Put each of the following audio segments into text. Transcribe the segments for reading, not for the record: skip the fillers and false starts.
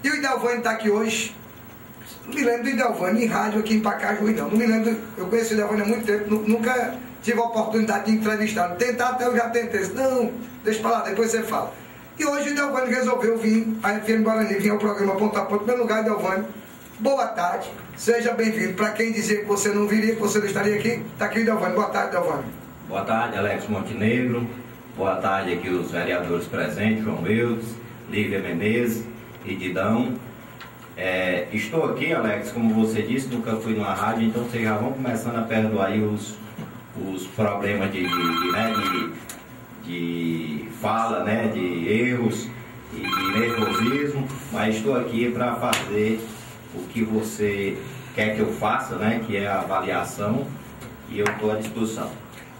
E o Idelvânio está aqui hoje. Não me lembro do Idelvânio em rádio aqui em Pacajus, não. Não me lembro, eu conheço o Idelvânio há muito tempo, nunca tive a oportunidade de entrevistar. Tentar até eu já tentei. Não, deixa pra lá, depois você fala. E hoje o Idelvânio resolveu vir, a FM Guarani, vir ao programa Ponto a Ponto. Em primeiro lugar, Idelvânio, boa tarde, seja bem-vindo. Para quem dizia que você não viria, que você não estaria aqui, está aqui o Idelvânio. Boa tarde, Idelvânio. Boa tarde, Alex Montenegro. Boa tarde aqui os vereadores presentes, João Eudes, Lívia Menezes e Didão. Estou aqui, Alex, como você disse, nunca fui numa rádio, então vocês já vão começando a perdoar aí os problemas de fala, né, de erros e de nervosismo, mas estou aqui para fazer o que você quer que eu faça, né, que é a avaliação, e eu estou à disposição.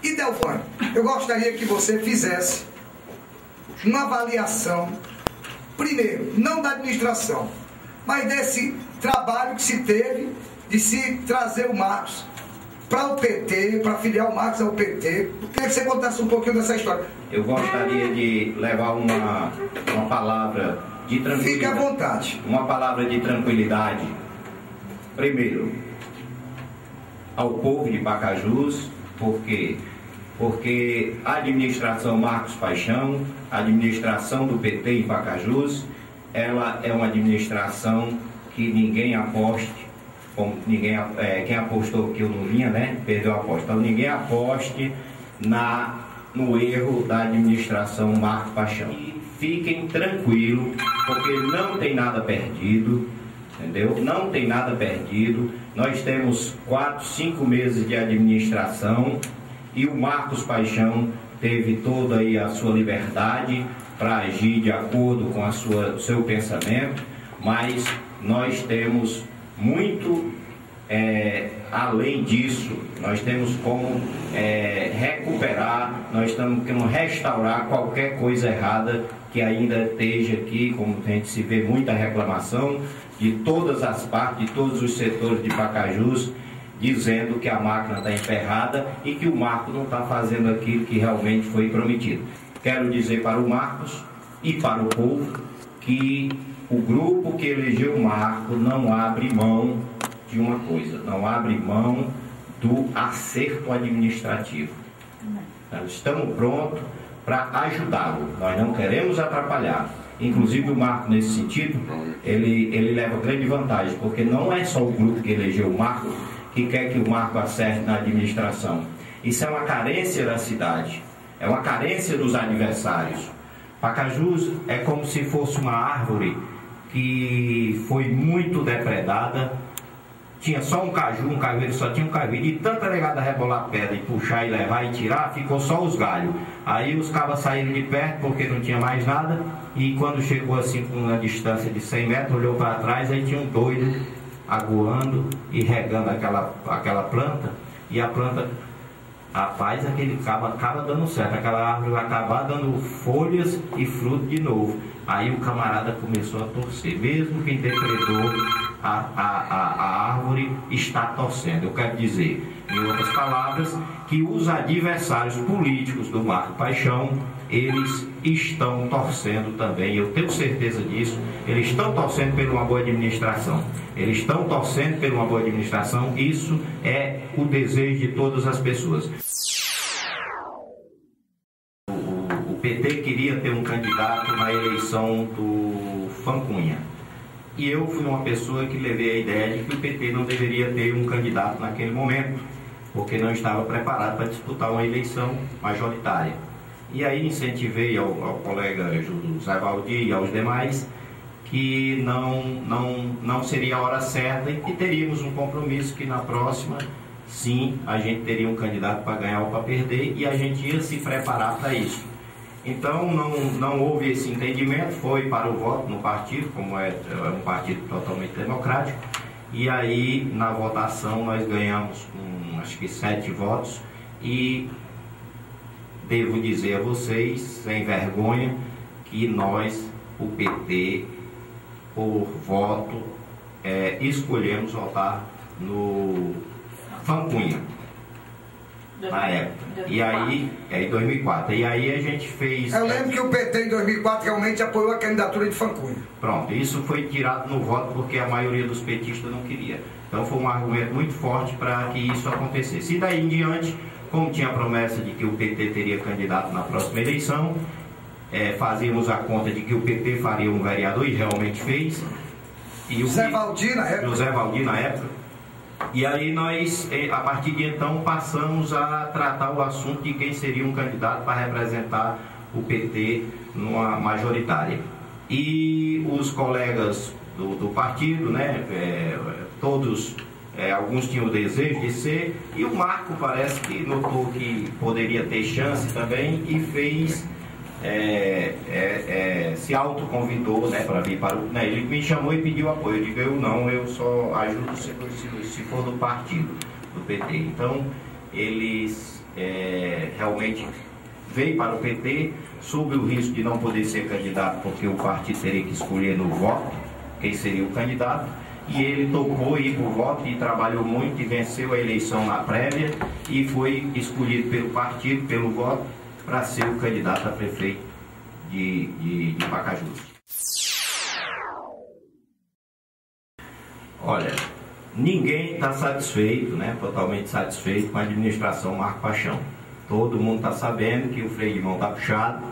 Idelvânio, eu gostaria que você fizesse uma avaliação, primeiro, não da administração, mas desse trabalho que se teve de se trazer o Marcos para o PT, para filiar o Marcos ao PT. Eu queria que você contasse um pouquinho dessa história. Eu gostaria de levar uma palavra de tranquilidade. Fique à vontade. Uma palavra de tranquilidade, primeiro, ao povo de Pacajus. Por quê? Porque a administração Marcos Paixão, a administração do PT em Pacajus, ela é uma administração que ninguém aposte, como ninguém, quem apostou que eu não vinha, né, perdeu a aposta. Então ninguém aposte no erro da administração Marcos Paixão. E fiquem tranquilos, porque não tem nada perdido, entendeu? Não tem nada perdido. Nós temos 4, 5 meses de administração e o Marcos Paixão teve toda aí a sua liberdade para agir de acordo com o seu pensamento, mas nós temos muito além disso. Nós temos como recuperar, nós estamos querendo restaurar qualquer coisa errada que ainda esteja aqui, como a gente se vê muita reclamação de todas as partes, de todos os setores de Pacajus, dizendo que a máquina está emperrada e que o Marcos não está fazendo aquilo que realmente foi prometido. Quero dizer para o Marcos e para o povo que o grupo que elegeu o Marcos não abre mão de uma coisa, não abre mão do acerto administrativo. Nós estamos prontos para ajudá-lo, nós não queremos atrapalhar. Inclusive o Marcos, nesse sentido, ele leva grande vantagem, porque não é só o grupo que elegeu o Marcos que quer que o Marcos acerte na administração. Isso é uma carência da cidade, é uma carência dos adversários. Pacajus é como se fosse uma árvore que foi muito depredada, tinha só um caju, um cajueiro só tinha um caju, e de tanta negada rebolar pedra e puxar e levar e tirar, ficou só os galhos. Aí os cabas saíram de perto porque não tinha mais nada, e quando chegou assim com uma distância de 100 metros, olhou para trás, aí tinha um doido aguando e regando aquela planta, e a planta, rapaz, aquele cabo acaba dando certo, aquela árvore vai acabar dando folhas e fruto de novo. Aí o camarada começou a torcer, mesmo quem depredou a árvore está torcendo. Eu quero dizer, em outras palavras, que os adversários políticos do Marcos Paixão, eles estão torcendo também, eu tenho certeza disso. Eles estão torcendo por uma boa administração, eles estão torcendo por uma boa administração. Isso é o desejo de todas as pessoas. O PT queria ter um candidato na eleição do Fancunha, e eu fui uma pessoa que levei a ideia de que o PT não deveria ter um candidato naquele momento, porque não estava preparado para disputar uma eleição majoritária. E aí incentivei ao colega José Valdir e aos demais que não seria a hora certa e que teríamos um compromisso que na próxima, sim, a gente teria um candidato para ganhar ou para perder, e a gente ia se preparar para isso. Então não houve esse entendimento, foi para o voto no partido, como é um partido totalmente democrático, e aí na votação nós ganhamos com acho que 7 votos, e devo dizer a vocês, sem vergonha, que nós, o PT, por voto, escolhemos votar no Fancunha. na época. E aí, em 2004. E aí a gente fez... Eu lembro que o PT em 2004 realmente apoiou a candidatura de Fancunha. Pronto, isso foi tirado no voto porque a maioria dos petistas não queria. Então foi um argumento muito forte para que isso acontecesse. E daí em diante, como tinha a promessa de que o PT teria candidato na próxima eleição, fazíamos a conta de que o PT faria um vereador, e realmente fez. E o José Valdir na época. José Valdir na época. E aí nós, a partir de então, passamos a tratar o assunto de quem seria um candidato para representar o PT numa majoritária. E os colegas do partido, né, todos, alguns tinham o desejo de ser, e o Marco parece que notou que poderia ter chance também e fez... se autoconvidou, né, para vir para o... Né, ele me chamou e pediu apoio. Eu digo, eu não, eu só ajudo se for do partido, do PT. Então, eles realmente veio para o PT, sob o risco de não poder ser candidato, porque o partido teria que escolher no voto quem seria o candidato, e ele topou ir por voto e trabalhou muito e venceu a eleição na prévia e foi escolhido pelo partido, pelo voto, para ser o candidato a prefeito de Pacajus. Olha, ninguém está satisfeito, né, totalmente satisfeito com a administração Marco Paixão. Todo mundo está sabendo que o freio de mão está puxado.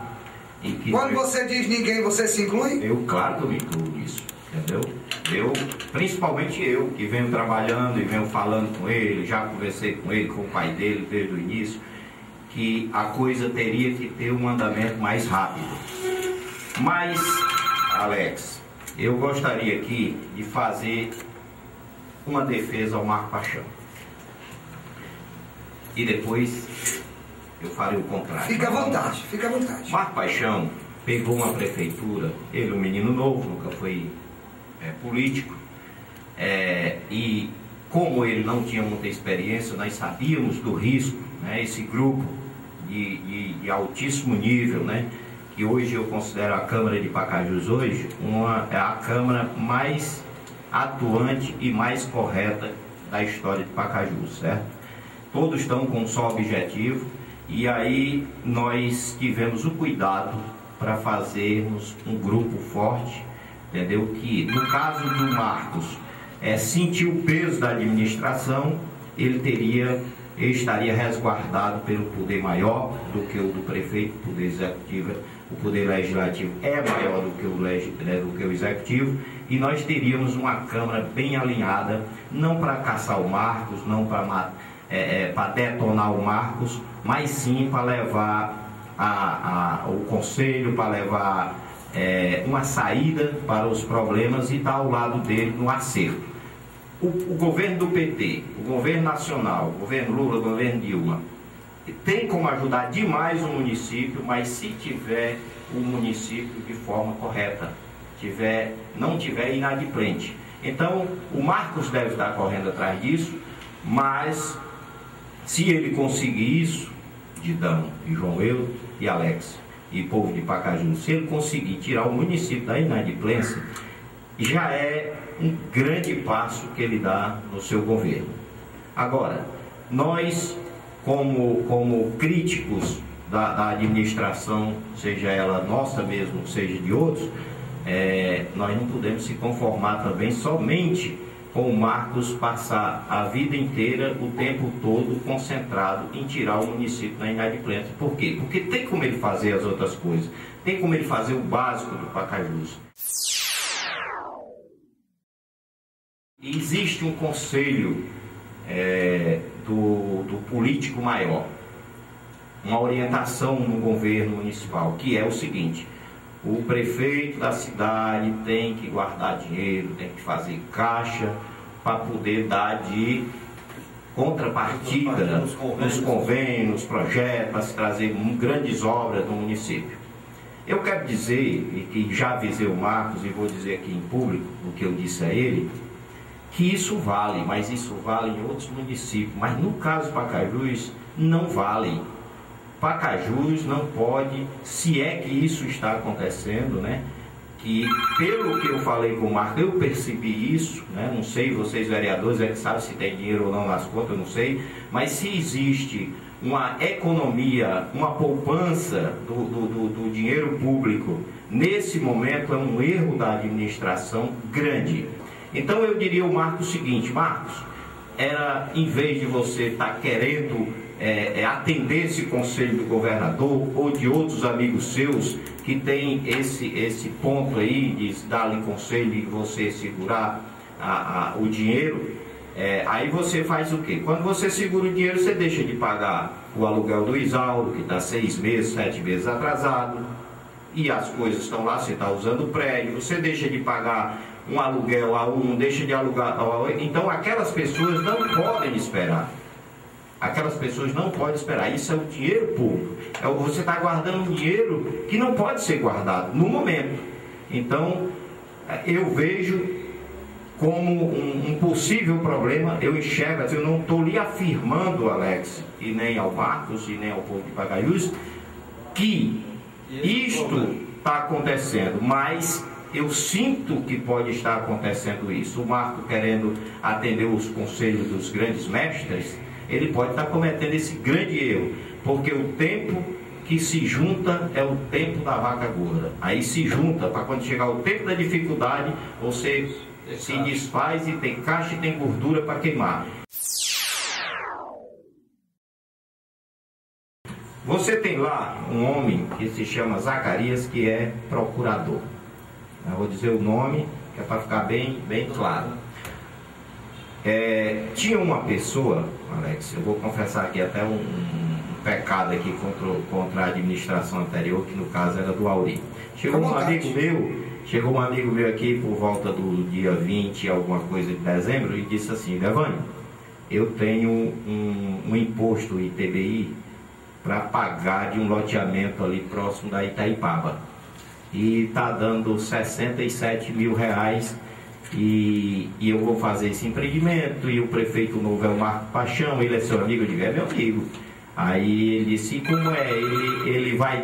E que quando você diz ninguém, você se inclui? Eu, claro que eu me incluo nisso, entendeu? Principalmente eu, que venho trabalhando e venho falando com ele, já conversei com ele, com o pai dele desde o início, que a coisa teria que ter um andamento mais rápido. Mas, Alex, eu gostaria aqui de fazer uma defesa ao Marco Paixão. E depois eu farei o contrário. Fica à vontade, fica à vontade. Marco Paixão pegou uma prefeitura, ele é um menino novo, nunca foi político, e como ele não tinha muita experiência, nós sabíamos do risco, né, esse grupo de altíssimo nível, né, que hoje eu considero a Câmara de Pacajus hoje a Câmara mais atuante e mais correta da história de Pacajus, certo? Todos estão com um só objetivo, e aí nós tivemos o cuidado para fazermos um grupo forte, entendeu? Que no caso do Marcos sentir o peso da administração, ele estaria resguardado pelo poder maior do que o do prefeito, o poder executivo. O poder legislativo é maior do que o executivo, e nós teríamos uma Câmara bem alinhada, não para caçar o Marcos, não para detonar o Marcos, mas sim para levar o conselho, para levar uma saída para os problemas e estar ao lado dele no acerto. O governo do PT, o governo nacional, o governo Lula, o governo Dilma, tem como ajudar demais o município, mas se tiver o município de forma correta, não tiver inadimplente. Então, o Marcos deve estar correndo atrás disso, mas se ele conseguir isso, Didão e João Eudo e Alex e povo de Pacajus, se ele conseguir tirar o município da inadimplência, já é um grande passo que ele dá no seu governo. Agora, nós, como críticos da administração, seja ela nossa mesmo, seja de outros, nós não podemos se conformar também somente com o Marcos passar a vida inteira, o tempo todo, concentrado em tirar o município da inadimplência. Por quê? Porque tem como ele fazer as outras coisas, tem como ele fazer o básico do Pacajus. Existe um conselho do político maior, uma orientação no governo municipal, que é o seguinte: o prefeito da cidade tem que guardar dinheiro, tem que fazer caixa para poder dar de contrapartida nos convênios, nos projetos, para se trazer grandes obras no município. Eu quero dizer, e que já avisei o Marcos e vou dizer aqui em público o que eu disse a ele, que isso vale, mas isso vale em outros municípios, mas no caso de Pacajus não vale. Pacajus não pode, se é que isso está acontecendo, né? Que pelo que eu falei com o Marco, eu percebi isso, né? Não sei, vocês vereadores é que sabem se tem dinheiro ou não nas contas, eu não sei, mas se existe uma economia, uma poupança do dinheiro público, nesse momento é um erro da administração grande. Então eu diria ao Marcos o seguinte: Marcos, era, em vez de você estar querendo atender esse conselho do governador ou de outros amigos seus que tem esse ponto aí de dar-lhe conselho e você segurar o dinheiro, aí você faz o quê? Quando você segura o dinheiro, você deixa de pagar o aluguel do Isauro, que está 6 meses, 7 meses atrasado, e as coisas estão lá, você está usando o prédio, você deixa de pagar um aluguel a um, deixa de alugar a outro. Então aquelas pessoas não podem esperar. Aquelas pessoas não podem esperar. Isso é o dinheiro público. Você está guardando um dinheiro que não pode ser guardado no momento. Então eu vejo como um possível problema. Eu enxergo, eu não estou lhe afirmando, Alex, e nem ao Marcos, e nem ao povo de Pacajus, que isto está acontecendo, mas eu sinto que pode estar acontecendo isso. O Marco, querendo atender os conselhos dos grandes mestres, ele pode estar cometendo esse grande erro, porque o tempo que se junta é o tempo da vaca gorda. Aí se junta, para quando chegar o tempo da dificuldade, você se desfaz e tem caixa e tem gordura para queimar. Você tem lá um homem que se chama Zacarias, que é procurador. Eu vou dizer o nome, que é para ficar bem claro. Tinha uma pessoa, Alex, eu vou confessar aqui até um pecado aqui contra a administração anterior, que no caso era do Auri. Chegou um amigo meu aqui por volta do dia 20, alguma coisa de dezembro, e disse assim: Devânio, eu tenho um imposto ITBI para pagar de um loteamento ali próximo da Itaipava. E está dando 67 mil reais e eu vou fazer esse empreendimento, e o prefeito novo é o Marco Paixão, ele é seu amigo? Eu digo: é meu amigo. Aí ele disse: como é? Ele vai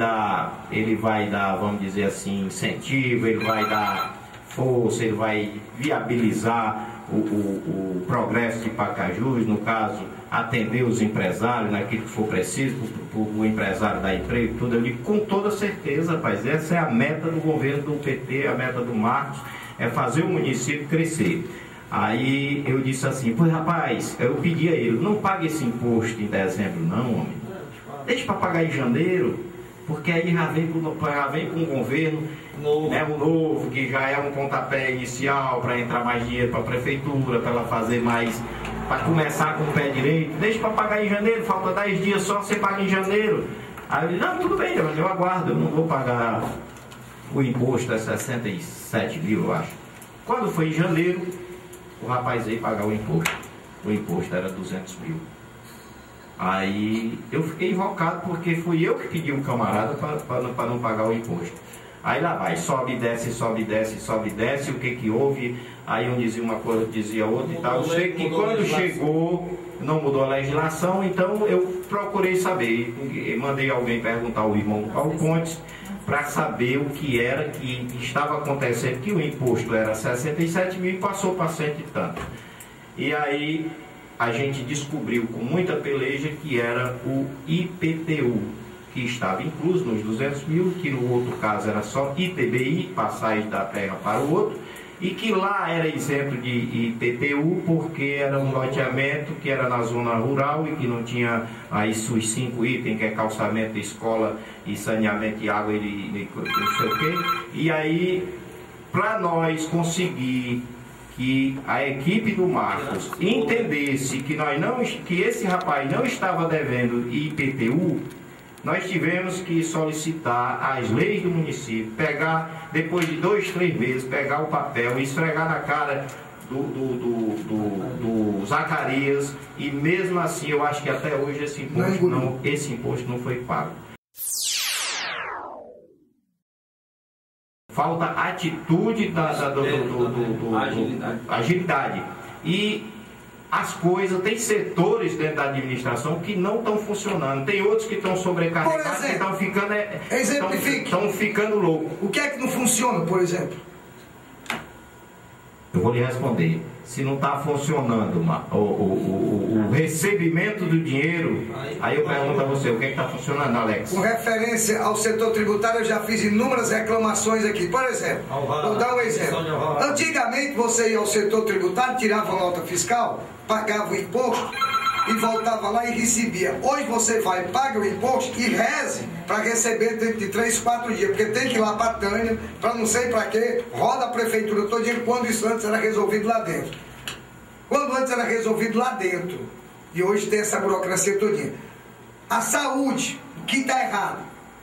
dar, vamos dizer assim, incentivo, ele vai dar força, ele vai viabilizar o progresso de Pacajus, no caso, atender os empresários naquilo que for preciso, o empresário dar emprego, tudo. Eu digo: com toda certeza, rapaz, essa é a meta do governo do PT, a meta do Marcos, é fazer o município crescer. Aí eu disse assim: pois rapaz, eu pedi a ele: não pague esse imposto em dezembro não, homem, deixa para pagar em janeiro, porque aí já vem com um governo novo, que já é um pontapé inicial para entrar mais dinheiro para a prefeitura, para ela fazer mais, para começar com o pé direito. Deixa para pagar em janeiro, falta 10 dias só, você paga em janeiro. Aí eu disse: não, tudo bem, eu aguardo, eu não vou pagar o imposto, é 67 mil, eu acho. Quando foi em janeiro, o rapaz veio pagar o imposto. O imposto era 200 mil. Aí eu fiquei invocado, porque fui eu que pedi um camarada para não pagar o imposto. Aí lá vai, sobe, desce, sobe, desce, sobe, desce, o que houve? Aí um dizia uma coisa, dizia outra e tal. Eu sei que quando chegou, não mudou a legislação, então eu procurei saber. Mandei alguém perguntar ao irmão Paulo Pontes, para saber o que era que estava acontecendo, que o imposto era 67 mil e passou para 100 e tanto. E aí a gente descobriu com muita peleja que era o IPTU, que estava incluso nos 200 mil, que no outro caso era só ITBI, passagem da terra para o outro, e que lá era isento de IPTU, porque era um loteamento que era na zona rural e que não tinha aí os 5 itens, que é calçamento, escola e saneamento de água e não sei o quê. E aí, para nós conseguir que a equipe do Marcos entendesse que esse rapaz não estava devendo IPTU, nós tivemos que solicitar as leis do município, pegar, depois de 2, 3 meses, pegar o papel e esfregar na cara do Zacarias, e mesmo assim eu acho que até hoje esse imposto não foi pago. Falta atitude agilidade. E as coisas, tem setores dentro da administração que não estão funcionando, tem outros que estão sobrecarregados, que estão ficando loucos. O que é que não funciona, por exemplo? Eu vou lhe responder. Se não está funcionando o recebimento do dinheiro, aí eu pergunto a você, o que está funcionando, Alex? Com referência ao setor tributário, eu já fiz inúmeras reclamações aqui. Por exemplo, vou dar um exemplo. Antigamente você ia ao setor tributário, tirava a nota fiscal, pagava o imposto e voltava lá e recebia. Hoje você vai, paga o imposto e reze para receber dentro de 3, 4 dias, porque tem que ir lá para a Tânia, para não sei para quê, roda a prefeitura todo dia, quando isso antes era resolvido lá dentro. Quando antes era resolvido lá dentro, e hoje tem essa burocracia todinha. A saúde, o que está errado?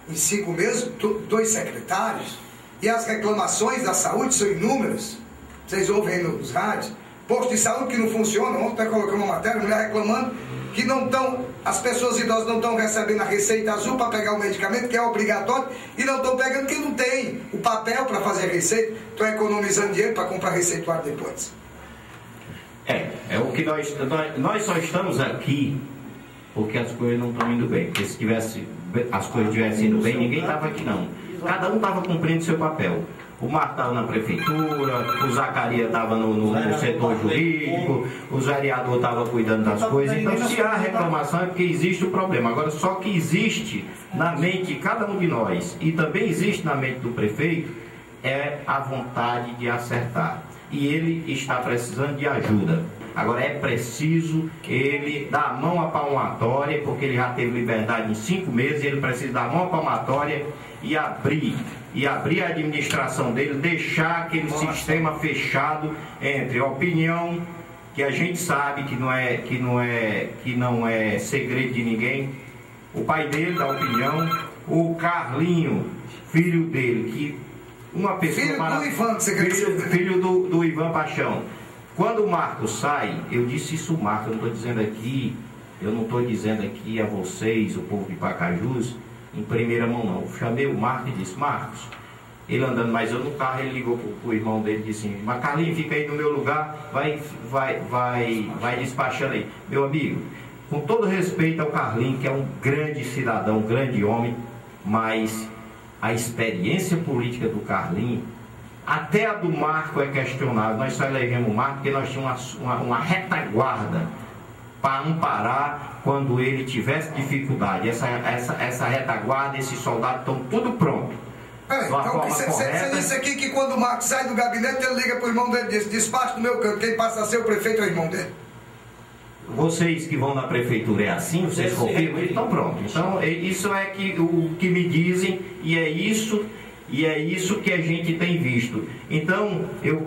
Em 5 meses, 2 secretários, e as reclamações da saúde são inúmeras, vocês ouvem nos rádios. Posto de saúde que não funciona, ontem até colocamos uma matéria, mulher reclamando que não estão, as pessoas idosas não estão recebendo a receita azul para pegar o medicamento, que é obrigatório, e não estão pegando porque não tem o papel para fazer a receita, estão economizando dinheiro para comprar receituário depois. É o que nós só estamos aqui porque as coisas não estão indo bem. Porque se as coisas estivessem indo bem, ninguém estava aqui não. Cada um estava cumprindo seu papel. O Marco estava na prefeitura, o Zacarias estava no setor jurídico, o vereador estava cuidando das coisas. Então, se há reclamação é porque existe o problema. Agora, só que existe na mente de cada um de nós, e também existe na mente do prefeito, é a vontade de acertar. E ele está precisando de ajuda. Agora é preciso ele dar a mão à palmatória, porque ele já teve liberdade em 5 meses, ele precisa dar a mão à palmatória e abrir a administração dele, deixar aquele sistema fechado entre a opinião, que a gente sabe que não é segredo de ninguém, o pai dele da opinião, o Carlinho, filho dele, que uma pessoa filho do Ivan Paixão. Quando o Marcos sai, eu disse isso, Marcos, eu não estou dizendo aqui a vocês, o povo de Pacajus, em primeira mão não. Eu chamei o Marcos e disse, Marcos, ele andando mais eu no carro, ele ligou pro irmão dele e disse assim, mas Carlinhos, fica aí no meu lugar, vai despachando aí. Meu amigo, com todo respeito ao Carlinhos, que é um grande cidadão, um grande homem, mas a experiência política do Carlinhos, até a do Marco é questionável. Nós só elegemos o Marco porque nós tínhamos uma retaguarda para amparar quando ele tivesse dificuldade. Essa retaguarda, esses soldados estão tudo pronto. Então você disse aqui que quando o Marco sai do gabinete, ele liga para o irmão dele e diz, despacho do meu canto, quem passa a ser o prefeito é o irmão dele. Vocês que vão na prefeitura é assim, vocês confirmam? Então pronto. Então isso é o que me dizem e é isso que a gente tem visto. Então eu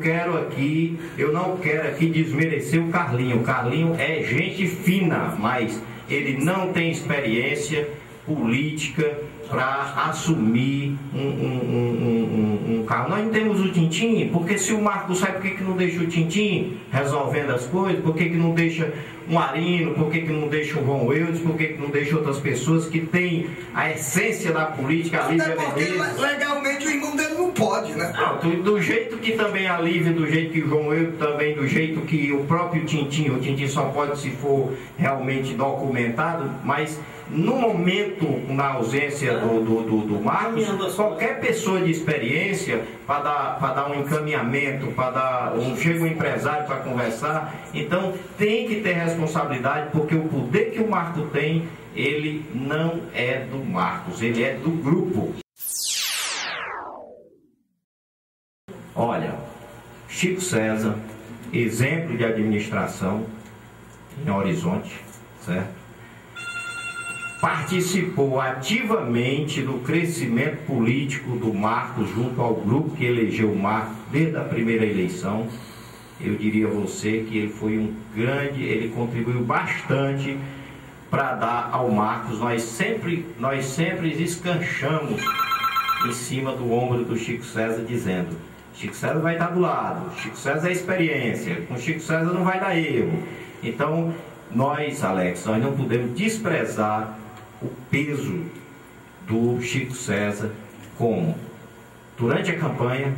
não quero aqui desmerecer o Carlinho. O Carlinho é gente fina, mas ele não tem experiência política para assumir um carro. Nós não temos o Tintim, porque se o Marcos sai, por que não deixa o Tintim resolvendo as coisas? Por que não deixa um Arino? Por que não deixa o João Eudes? Por que não deixa outras pessoas que têm a essência da política? A Lívia Menezes. Legalmente o irmão dele não pode, né? Não, do jeito que também a Lívia, do jeito que o João Eudes, também do jeito que o próprio Tintim, o Tintim só pode se for realmente documentado, mas no momento, na ausência do Marcos, qualquer pessoa de experiência para dar um encaminhamento, chega um empresário para conversar, então tem que ter responsabilidade, porque o poder que o Marco tem, ele não é do Marcos, ele é do grupo. Olha, Chico César, exemplo de administração em Horizonte, certo? Participou ativamente do crescimento político do Marcos junto ao grupo que elegeu o Marcos desde a primeira eleição. Eu diria a você que ele contribuiu bastante para dar ao Marcos. Nós sempre escanchamos em cima do ombro do Chico César, dizendo, Chico César vai estar do lado, Chico César é experiência, com Chico César não vai dar erro. Então, Alex, nós não podemos desprezar o peso do Chico César, como durante a campanha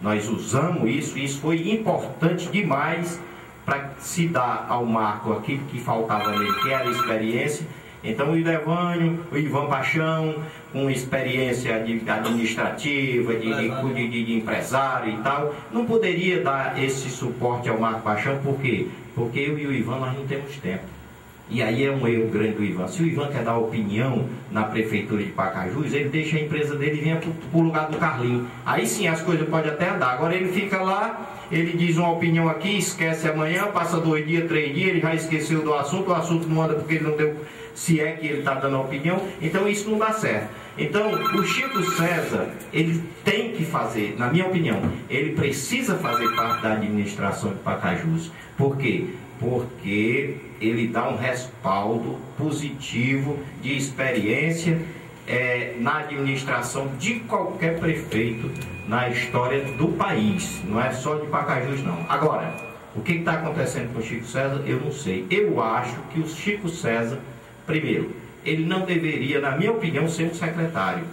nós usamos isso, e isso foi importante demais para se dar ao Marco aquilo que faltava nele, que era a experiência, Então o Idevânio, o Ivan Paixão, com experiência administrativa, de empresário e tal, não poderia dar esse suporte ao Marco Paixão, por quê? Porque eu e o Ivan nós não temos tempo. E aí é um erro grande do Ivan. Se o Ivan quer dar opinião na prefeitura de Pacajus, ele deixa a empresa dele e vem para o lugar do Carlinho. Aí sim as coisas podem até andar. Agora ele fica lá, ele diz uma opinião aqui, esquece amanhã, passa 2 dias, 3 dias, ele já esqueceu do assunto, o assunto não anda porque ele não deu, se é que ele está dando a opinião, então isso não dá certo. Então o Chico César, ele tem que fazer, na minha opinião, ele precisa fazer parte da administração de Pacajus. Por quê? Porque ele dá um respaldo positivo de experiência na administração de qualquer prefeito na história do país, não é só de Pacajus não. Agora, o que está acontecendo com o Chico César, eu não sei. Eu acho que o Chico César, primeiro, ele não deveria, na minha opinião, ser um secretário.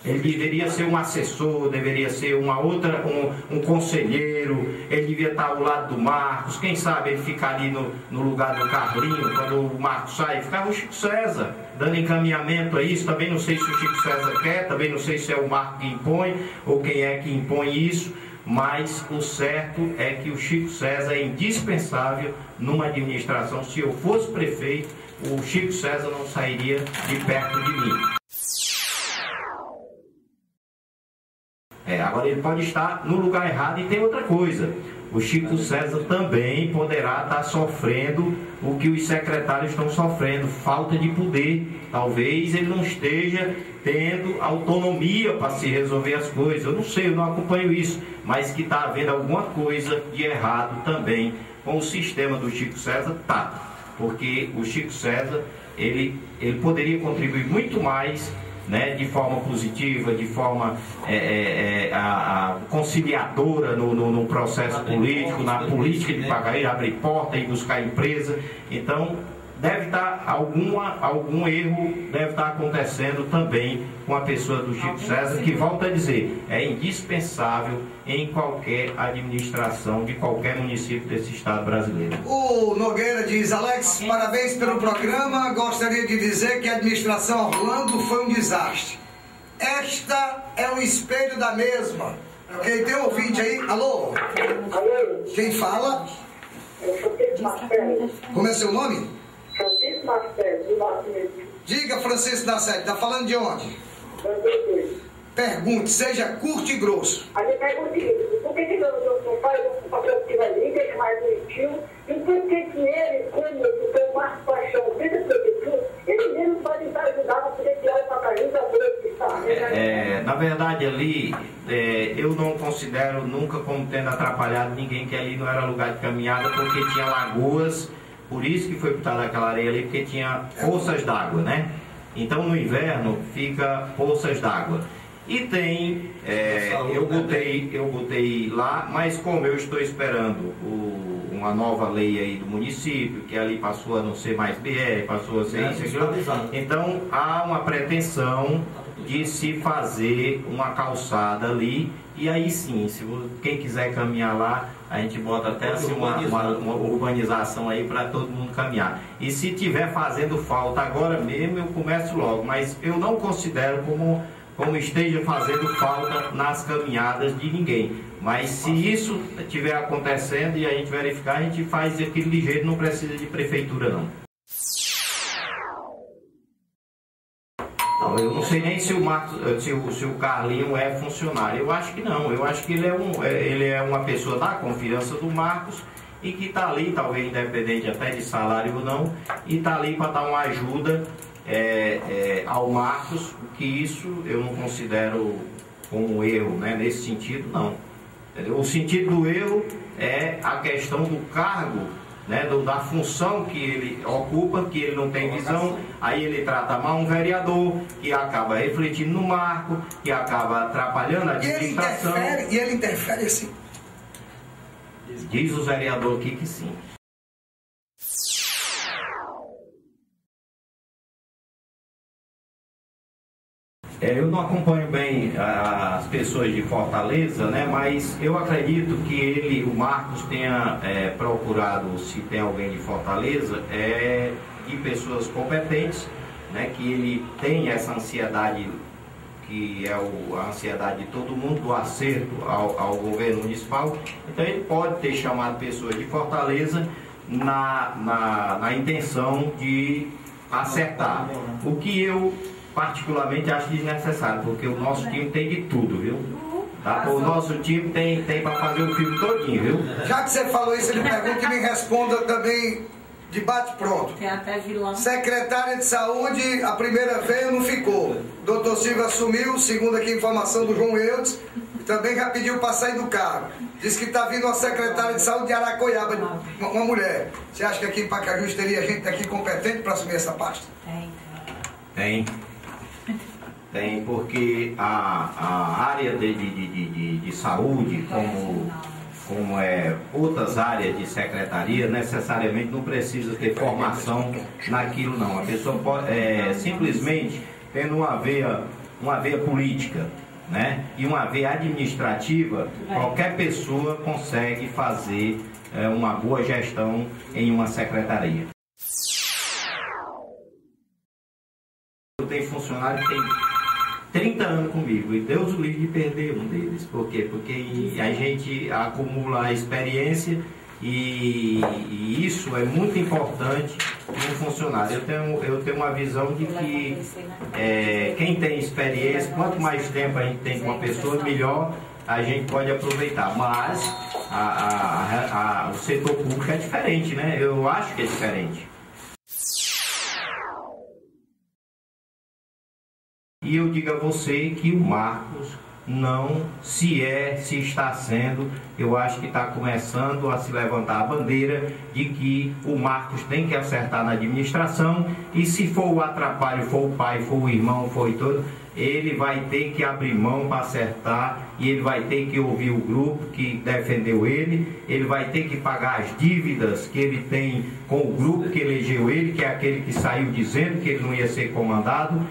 Ele deveria ser um assessor, deveria ser um conselheiro, ele devia estar ao lado do Marcos, quem sabe ele ficar ali no lugar do Carlinho, quando o Marcos sai, ficava o Chico César, dando encaminhamento a isso. Também não sei se o Chico César quer, também não sei se é o Marcos que impõe, ou quem é que impõe isso, mas o certo é que o Chico César é indispensável numa administração. Se eu fosse prefeito, o Chico César não sairia de perto de mim. Agora ele pode estar no lugar errado. E tem outra coisa, o Chico César também poderá estar sofrendo o que os secretários estão sofrendo, falta de poder. Talvez ele não esteja tendo autonomia para se resolver as coisas. Eu não sei, eu não acompanho isso, mas que está havendo alguma coisa de errado também com o sistema do Chico César, tá. Porque o Chico César, ele poderia contribuir muito mais, né, de forma positiva, de forma conciliadora no processo político, na política de Pacajus, abrir porta e buscar empresa. Então, deve estar algum erro deve estar acontecendo também com a pessoa do Chico César, que, volta a dizer, é indispensável em qualquer administração de qualquer município desse estado brasileiro. O Nogueira diz: Alex, parabéns pelo programa, gostaria de dizer que a administração Orlando foi um desastre. Esta é um espelho da mesma. Quem tem ouvinte aí? Alô? Alô? Quem fala? Francisco Marcelo. Como é seu nome? Francisco Marcelo, do Nascimento. Diga, Francisco da Sete, está falando de onde? 22. Pergunte, seja curto e grosso. A minha pergunta é o seguinte: por que não faz um papel que vai ali, deixa mais bonitinho? E por que ele, como o Marcos Paixão, dentro da prefeitura, ele mesmo pode estar ajudando a poder tirar o Pacajus da bolha que está? Na verdade, ali, eu não considero nunca como tendo atrapalhado ninguém, que ali não era lugar de caminhada, porque tinha lagoas. Por isso que foi botada aquela areia ali, porque tinha poças d'água, né? Então no inverno fica poças d'água. E tem, eu botei lá, mas como eu estou esperando uma nova lei aí do município, que ali passou a não ser mais BR, passou a ser isso, então há uma pretensão de se fazer uma calçada ali. E aí sim, se quem quiser caminhar lá, a gente bota até assim uma urbanização aí para todo mundo caminhar. E se tiver fazendo falta agora mesmo, eu começo logo. Mas eu não considero como esteja fazendo falta nas caminhadas de ninguém. Mas se isso estiver acontecendo e a gente verificar, a gente faz aquilo de jeito, não precisa de prefeitura não. Eu não sei nem se o Marcos, se o Carlinho é funcionário. Eu acho que não. Eu acho que ele é uma pessoa da confiança do Marcos e que está ali, talvez independente até de salário ou não, e está ali para dar uma ajuda ao Marcos, que isso eu não considero como um erro, né? Nesse sentido, não. Entendeu? O sentido do erro é a questão do cargo, né, da função que ele ocupa, que ele não tem visão, aí ele trata mal um vereador, que acaba refletindo no Marco, que acaba atrapalhando a administração. E ele interfere assim? Diz o vereador aqui que sim. Eu não acompanho bem as pessoas de Fortaleza, né? Mas eu acredito que o Marcos tenha procurado, se tem alguém de Fortaleza, de pessoas competentes né, que ele tem essa ansiedade, que é a ansiedade de todo mundo, do acerto ao governo municipal. Então ele pode ter chamado pessoas de Fortaleza na intenção de acertar. O que eu particularmente acho desnecessário, porque o nosso time tem de tudo, viu? Tá? O nosso time tem para fazer o filme todinho, viu? Já que você falou isso, ele pergunta e me responda também de bate-pronto. Tem até vilão. Secretária de Saúde, a primeira veio, não ficou. Doutor Silva assumiu, segundo aqui a informação do João Eudes, também já pediu para sair do cargo. Diz que está vindo uma secretária de Saúde de Aracoiaba, uma mulher. Você acha que aqui em Pacajus teria gente aqui competente para assumir essa pasta? Tem, porque a área de saúde, como outras áreas de secretaria, necessariamente não precisa ter formação naquilo não. A pessoa pode, simplesmente tendo uma veia política, né, e uma veia administrativa, qualquer pessoa consegue fazer uma boa gestão em uma secretaria. Eu tenho funcionário que tem 30 anos comigo, e Deus o livre de perder um deles. Por quê? Porque a gente acumula experiência e isso é muito importante no funcionário. Eu tenho uma visão de que quem tem experiência, quanto mais tempo a gente tem com uma pessoa, melhor a gente pode aproveitar. Mas o setor público é diferente, né? Eu acho que é diferente. E eu digo a você que o Marcos não, se está sendo, eu acho que está começando a se levantar a bandeira de que o Marcos tem que acertar na administração, e se for o atrapalho, for o pai, for o irmão, for todo, ele vai ter que abrir mão para acertar, e ele vai ter que ouvir o grupo que defendeu ele vai ter que pagar as dívidas que ele tem com o grupo que elegeu ele, que é aquele que saiu dizendo que ele não ia ser comandado.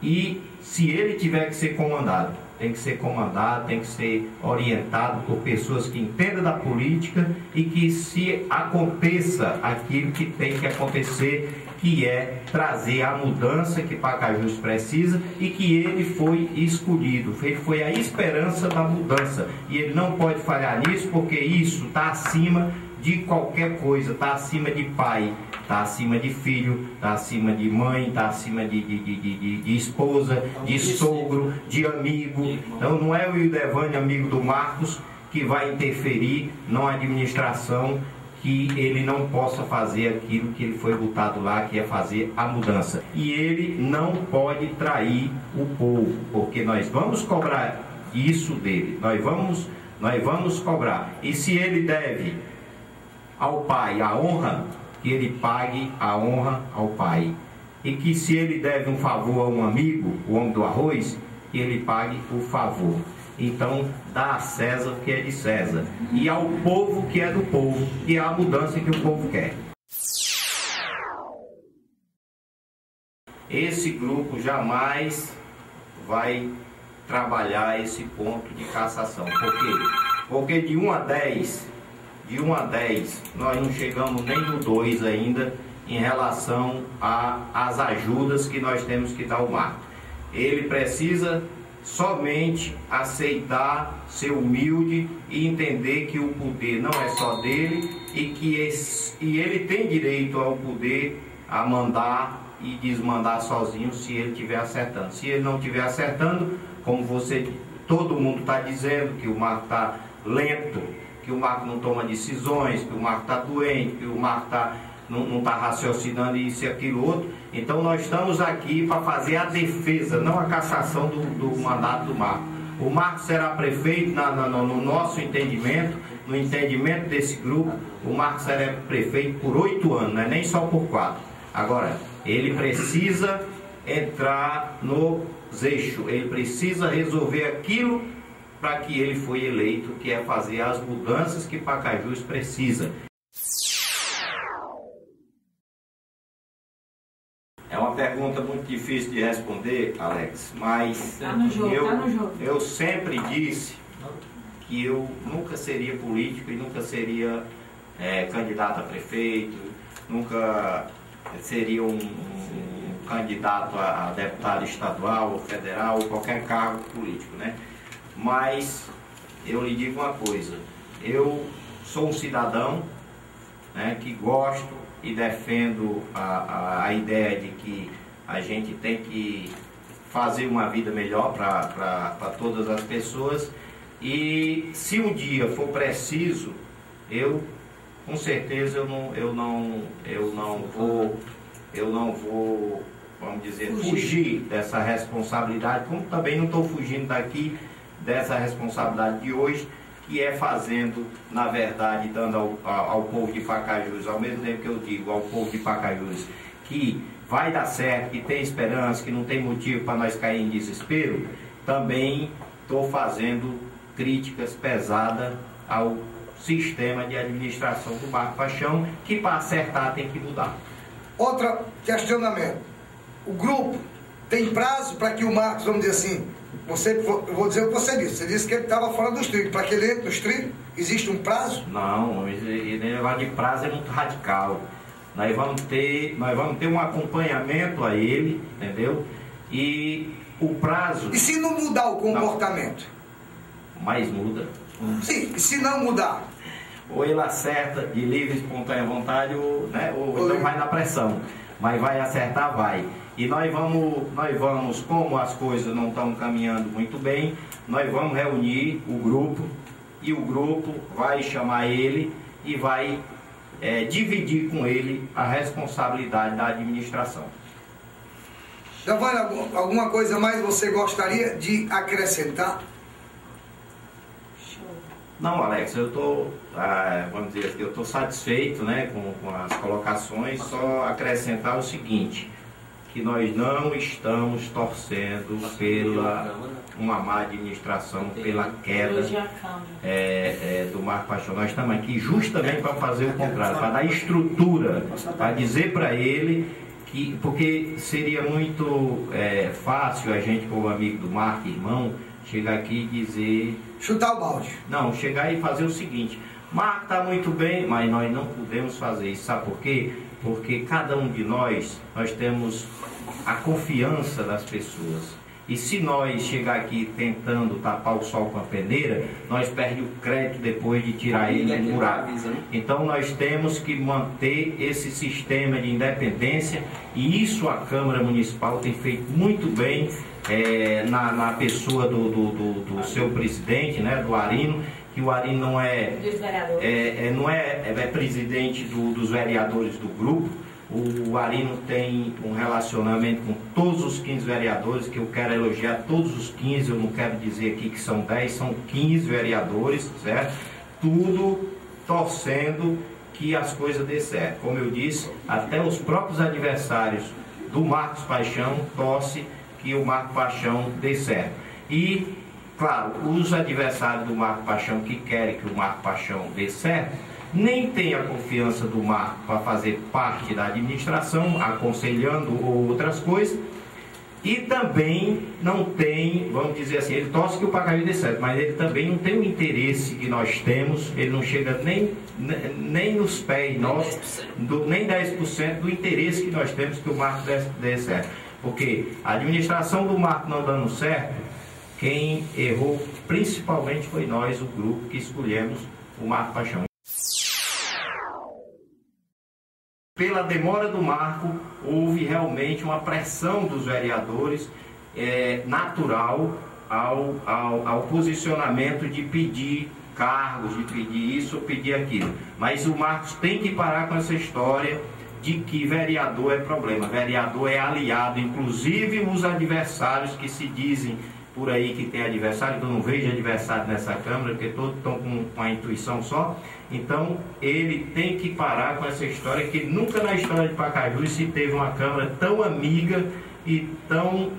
E se ele tiver que ser comandado, tem que ser comandado, tem que ser orientado por pessoas que entendam da política, e que se aconteça aquilo que tem que acontecer, que é trazer a mudança que Pacajus precisa, e que ele foi escolhido, ele foi a esperança da mudança, e ele não pode falhar nisso, porque isso está acima de qualquer coisa, está acima de pai, está acima de filho, está acima de mãe, está acima de esposa, de sogro, de amigo. Então não é o Ildevânio, amigo do Marcos, que vai interferir na administração, que ele não possa fazer aquilo que ele foi botado lá, que é fazer a mudança. E ele não pode trair o povo, porque nós vamos cobrar isso dele, nós vamos cobrar. E se ele deve ao pai a honra, que ele pague a honra ao pai. E que se ele deve um favor a um amigo, o homem do arroz, que ele pague o favor. Então, dá a César o que é de César, e ao povo que é do povo, e a mudança que o povo quer. Esse grupo jamais vai trabalhar esse ponto de cassação. Por quê? Porque de 1 a 10, nós não chegamos nem no 2 ainda em relação às ajudas que nós temos que dar ao Marcos. Ele precisa somente aceitar, ser humilde e entender que o poder não é só dele, e ele tem direito ao poder a mandar e desmandar sozinho, se ele estiver acertando. Se ele não estiver acertando, como todo mundo está dizendo, que o Marcos está lento, que o Marcos não toma decisões, que o Marcos está doente, que o Marcos não está raciocinando isso e aquilo outro. Então nós estamos aqui para fazer a defesa, não a cassação do mandato do Marcos. O Marcos será prefeito, no nosso entendimento, no entendimento desse grupo, o Marcos será prefeito por 8 anos, não é nem só por 4. Agora, ele precisa entrar nos eixos, ele precisa resolver aquilo para que ele foi eleito, que é fazer as mudanças que Pacajus precisa. É uma pergunta muito difícil de responder, Alex, mas eu sempre disse que eu nunca seria político e nunca seria candidato a prefeito, nunca seria um candidato a deputado estadual ou federal, ou qualquer cargo político, né? Mas eu lhe digo uma coisa, eu sou um cidadão, né, que gosto e defendo a ideia de que a gente tem que fazer uma vida melhor para todas as pessoas, e se um dia for preciso, eu com certeza eu não vou, vamos dizer, fugir dessa responsabilidade, como também não estou fugindo daqui dessa responsabilidade de hoje, que é fazendo, na verdade, dando ao povo de Pacajus, ao mesmo tempo que eu digo ao povo de Pacajus que vai dar certo, que tem esperança, que não tem motivo para nós cair em desespero, também estou fazendo críticas pesadas ao sistema de administração do Marco Paixão, que para acertar tem que mudar. Outro questionamento. O grupo tem prazo para que o Marcos, vamos dizer assim, eu vou dizer o que você disse. Você disse que ele estava fora dos trilhos. Para que ele entre nos trilhos, existe um prazo? Não, esse negócio de prazo é muito radical. Nós vamos ter um acompanhamento a ele, entendeu? E o prazo... E se não mudar o comportamento? Não. Mas muda. Sim, e se não mudar? Ou ele acerta de livre e espontânea vontade, ou então vai na pressão. Mas vai acertar, vai. E nós vamos, como as coisas não estão caminhando muito bem, nós vamos reunir o grupo, e o grupo vai chamar ele e vai dividir com ele a responsabilidade da administração. Giovanni, alguma coisa mais você gostaria de acrescentar? Não, Alex, eu estou, vamos dizer assim, eu estou satisfeito, né, com as colocações. Só acrescentar o seguinte, que nós não estamos torcendo pela uma má administração, pela queda do Marco Paixão. Nós estamos aqui justamente para fazer o contrário, para dar estrutura, para dizer para ele que, porque seria muito fácil a gente, como amigo do Marco, irmão, chegar aqui e dizer... Chutar o balde. Não, chegar e fazer o seguinte, Marco está muito bem, mas nós não podemos fazer isso. Sabe por quê? Porque cada um de nós temos a confiança das pessoas. E se nós chegar aqui tentando tapar o sol com a peneira, nós perdemos o crédito depois de tirar ele do buraco. Então nós temos que manter esse sistema de independência, e isso a Câmara Municipal tem feito muito bem, na pessoa do seu presidente, né, do Arino, que o Arino não é presidente dos vereadores do grupo. O Arino tem um relacionamento com todos os 15 vereadores, que eu quero elogiar todos os 15, eu não quero dizer aqui que são 10, são 15 vereadores, certo? Tudo torcendo que as coisas dê certo. Como eu disse, até os próprios adversários do Marcos Paixão torcem que o Marco Paixão dê certo. E, claro, os adversários do Marco Paixão que querem que o Marco Paixão dê certo, nem tem a confiança do Marco para fazer parte da administração, aconselhando ou outras coisas, e também não tem, vamos dizer assim, ele torce que o Pacajus dê certo, mas ele também não tem o interesse que nós temos, ele não chega nem nos pés nossos, nem 10% do interesse que nós temos que o Marco dê certo. Porque a administração do Marco não dando certo, quem errou principalmente foi nós, o grupo, que escolhemos o Marco Paixão. Pela demora do Marco, houve realmente uma pressão dos vereadores natural ao posicionamento de pedir cargos, de pedir isso ou pedir aquilo. Mas o Marcos tem que parar com essa história de que vereador é problema. Vereador é aliado, inclusive os adversários que se dizem por aí que tem adversário, eu não vejo adversário nessa Câmara, porque todos estão com a intuição só. Então ele tem que parar com essa história, que nunca na história de Pacajus se teve uma Câmara tão amiga e tão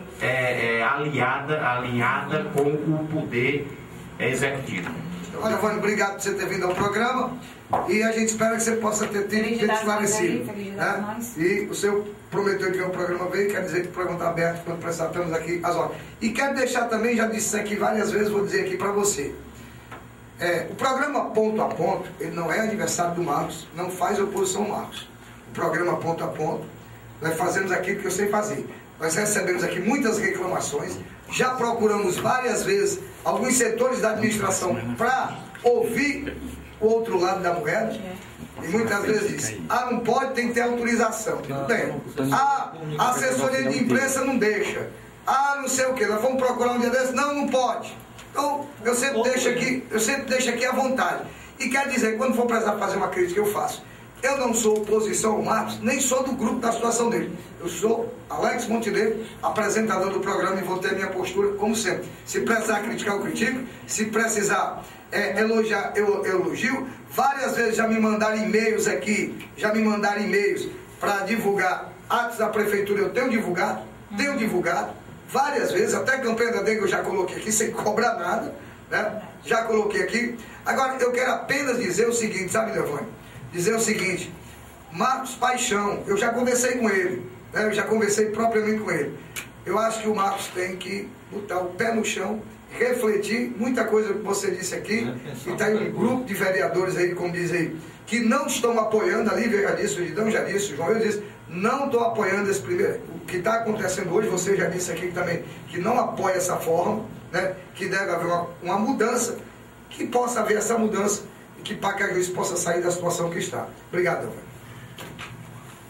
alinhada com o poder executivo. Olha, Giovanni, obrigado por você ter vindo ao programa, e a gente espera que você possa ter esclarecido. Né? E o senhor prometeu que o programa veio, quer dizer que o programa está aberto quando precisar, estamos aqui às horas. E quero deixar também, já disse aqui várias vezes, vou dizer aqui para você. O programa Ponto a Ponto, ele não é adversário do Marcos, não faz oposição ao Marcos. O programa Ponto a Ponto nós fazemos aquilo que eu sei fazer. Nós recebemos aqui muitas reclamações, já procuramos várias vezes alguns setores da administração para ouvir o outro lado da moeda. E muitas vezes diz, não pode, tem que ter autorização. Tudo bem. A assessoria de imprensa não deixa. Não sei o que, nós vamos procurar um dia desse. Não pode. Então, eu sempre deixo aqui à vontade. E quer dizer, quando for precisar fazer uma crítica, eu faço. Eu não sou oposição ao Marcos, nem sou do grupo da situação dele. Eu sou Alex Montenegro, apresentador do programa, e vou ter a minha postura, como sempre. Se precisar criticar, eu critico. Se precisar elogiar, eu elogio. Várias vezes já me mandaram e-mails aqui, para divulgar atos da prefeitura. Eu tenho divulgado, várias vezes, até a campanha da dengue eu já coloquei aqui, sem cobrar nada, né? Já coloquei aqui. Agora, eu quero apenas dizer o seguinte, sabe, Devane? Dizer o seguinte, Marcos Paixão, eu já conversei com ele, né? Eu já conversei propriamente com ele. Eu acho que o Marcos tem que botar o pé no chão, refletir, muita coisa que você disse aqui, e está aí um grupo de vereadores aí, como diz aí, que não estão apoiando, a Lívia já disse, o Didão já disse, o João eu disse, não estou apoiando esse primeiro, o que está acontecendo hoje, você já disse aqui também, que não apoia essa forma, né? Que deve haver uma mudança, que possa haver essa mudança, e que Pacajus possa sair da situação que está. Obrigado, velho.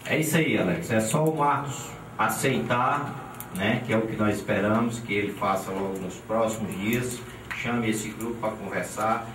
É isso aí, Alex, é só o Marcos aceitar, né, que é o que nós esperamos que ele faça logo nos próximos dias, chame esse grupo para conversar,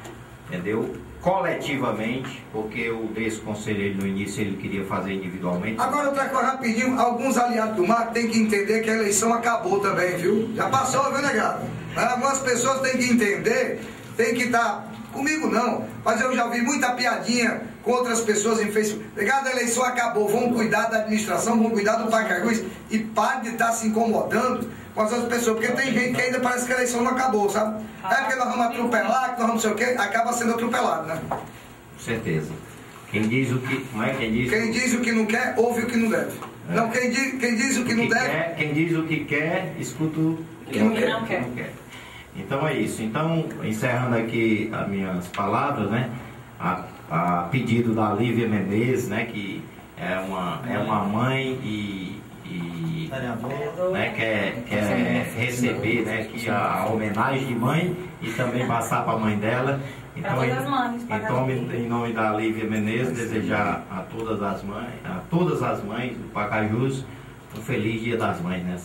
entendeu? Coletivamente, porque eu dei esse conselho ele no início, ele queria fazer individualmente. Agora outra coisa rapidinho, alguns aliados do Marco têm que entender que a eleição acabou também, viu? Já passou, viu, negado? Algumas pessoas têm que entender, tem que estar, comigo não, mas eu já vi muita piadinha com outras pessoas em Facebook. Negado, a eleição acabou, vamos cuidar da administração, vamos cuidar do Pacajus e pare de estar se incomodando com as outras pessoas, porque tem gente que ainda parece que a eleição não acabou, sabe? É porque nós vamos atropelar, que nós vamos não sei o quê, acaba sendo atropelado, né? Com certeza. Quem diz o que... Como é? Quem diz o que não quer, ouve o que não deve. É. Não, quem diz o que não deve... Quem diz o que quer, escuta o que não quer. Então é isso. Então, encerrando aqui as minhas palavras, né? A pedido da Lívia Menezes, né? Que é uma mãe e né, quer receber, né, que a homenagem de mãe e também passar para a mãe dela. Então, em nome da Lívia Menezes, desejar a todas as mães do Pacajus um feliz Dia das Mães, né?